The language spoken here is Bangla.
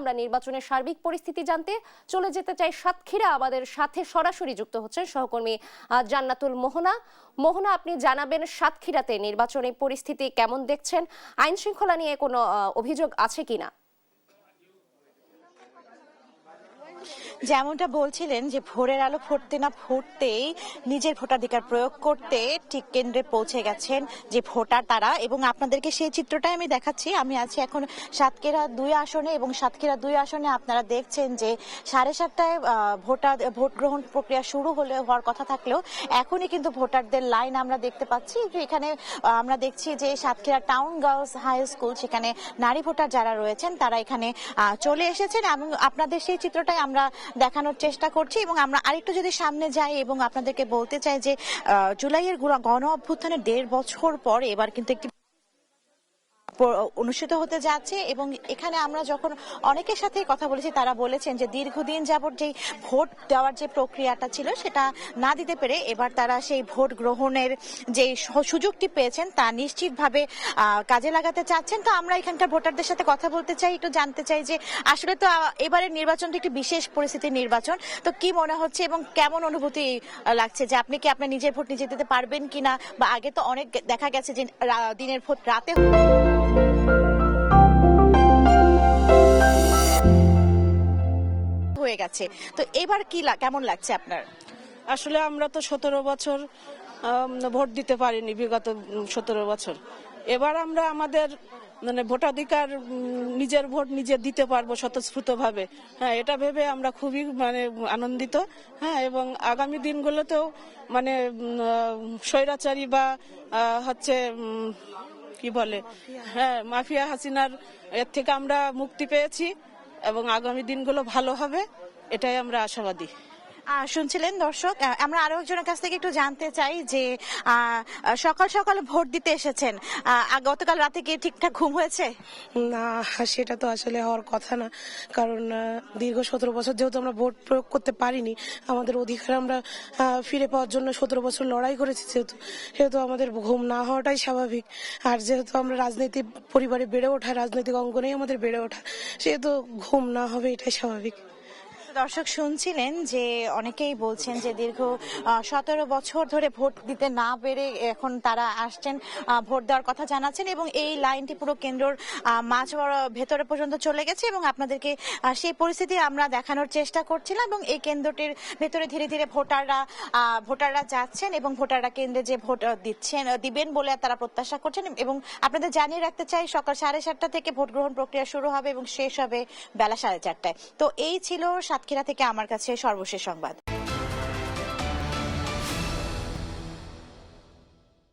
আমরা নির্বাচনের সার্বিক পরিস্থিতি জানতে চলে যেতে চাই সাতক্ষীরা। আমাদের সাথে সরাসরি যুক্ত হচ্ছেন সহকর্মী জান্নাতুল মোহনা। মোহনা, আপনি জানাবেন সাতক্ষীরাতে নির্বাচনী পরিস্থিতি কেমন দেখছেন? আইন শৃঙ্খলা নিয়ে কোনো অভিযোগ আছে কিনা? যেমনটা বলছিলেন যে ভোরের আলো ফুটতে না ফুটতেই নিজের ভোটাধিকার প্রয়োগ করতে ঠিক কেন্দ্রে পৌঁছে গেছেন যে ভোটার তারা, এবং আপনাদেরকে সেই চিত্রটাই আমি দেখাচ্ছি। আমি আছি এখন সাতক্ষীরা 2 আসনে, এবং সাতক্ষীরা 2 আসনে আপনারা দেখছেন যে 7:30টায় ভোট গ্রহণ প্রক্রিয়া শুরু হওয়ার কথা থাকলেও এখনই কিন্তু ভোটারদের লাইন আমরা দেখতে পাচ্ছি। এখানে আমরা দেখছি যে Satkhira town girls high school, সেখানে নারী ভোটার যারা রয়েছেন তারা এখানে চলে এসেছেন, এবং আপনাদের সেই চিত্রটাই আমরা দেখানোর চেষ্টা করছি। এবং আমরা আরেকটু যদি সামনে যাই এবং আপনাদেরকে বলতে চাই যে জুলাইয়ের গণ অভ্যুত্থানের 1.5 বছর পর এবার কিন্তু একটি অনুষ্ঠিত হতে যাচ্ছে, এবং এখানে আমরা যখন অনেকের সাথে কথা বলেছি তারা বলেছেন যে দীর্ঘদিন যাবত যেই ভোট দেওয়ার যে প্রক্রিয়াটা ছিল সেটা না দিতে পেরে এবার তারা সেই ভোট গ্রহণের যে সুযোগটি পেয়েছেন তা নিশ্চিতভাবে কাজে লাগাতে চাচ্ছেন। তো আমরা এখানকার ভোটারদের সাথে কথা বলতে চাই, একটু জানতে চাই যে আসলে তো এবারের নির্বাচনটি একটি বিশেষ পরিস্থিতির নির্বাচন, তো কি মনে হচ্ছে এবং কেমন অনুভূতি লাগছে যে আপনি কি আপনার নিজের ভোট নিজে দিতে পারবেন কিনা, বা আগে তো অনেক দেখা গেছে যে দিনের ভোট রাতে হয়ে গেছে, তো এবার কি কেমন লাগছে আপনার? আসলে আমরা তো 17 বছর ভোট দিতে পারিনি, বিগত 17 বছর। এবার আমরা আমাদের ভোটাধিকার, নিজের ভোট নিজে দিতে পারবো স্বতঃস্ফূর্তভাবে। হ্যাঁ, এটা ভেবে আমরা খুবই আনন্দিত। হ্যাঁ, এবং আগামী দিনগুলোতেও স্বৈরাচারী বা হচ্ছে কি বলে, হ্যাঁ, মাফিয়া হাসিনার এর থেকে আমরা মুক্তি পেয়েছি, এবং আগামী দিনগুলো ভালো হবে, এটাই আমরা আশাবাদী। শুনছিলেন দর্শক, আমরা আরো একজনের কাছ থেকে একটু জানতে চাই যে সকাল সকাল ভোট দিতে এসেছেন, গতকাল রাতে কি ঠিকঠাক ঘুম হয়েছে? না, সেটা তো আসলে হওয়ার কথা না, কারণ দীর্ঘ 17 বছর যেহেতু আমরা ভোট প্রয়োগ করতে পারিনি, আমাদের অধিকার আমরা ফিরে পাওয়ার জন্য 17 বছর লড়াই করেছি, সেহেতু আমাদের ঘুম না হওয়াটাই স্বাভাবিক। আর যেহেতু আমরা রাজনৈতিক পরিবারে বেড়ে ওঠা, রাজনৈতিক অঙ্গনেই আমাদের বেড়ে ওঠা, সেহেতু ঘুম না হবে এটাই স্বাভাবিক। দর্শক শুনছিলেন যে অনেকেই বলছেন যে দীর্ঘ 17 বছর ধরে ভোট দিতে না পেরে এখন তারা আসছেন, ভোট দেওয়ার কথা জানাচ্ছেন, এবং এই লাইনটি পুরো কেন্দ্রের মাঝ ভেতরে পর্যন্ত চলে গেছে, এবং আপনাদেরকে সেই পরিস্থিতি আমরা দেখানোর চেষ্টা করছিলাম। এবং এই কেন্দ্রটির ভেতরে ধীরে ধীরে ভোটাররা যাচ্ছেন, এবং ভোটাররা কেন্দ্রে যে ভোট দিবেন বলে তারা প্রত্যাশা করছেন। এবং আপনাদের জানিয়ে রাখতে চাই সকাল 7:30টা থেকে ভোট গ্রহণ প্রক্রিয়া শুরু হবে এবং শেষ হবে বেলা 4:30টায়। তো এই ছিল সাতক্ষীরা থেকে আমার কাছে সর্বশেষ সংবাদ।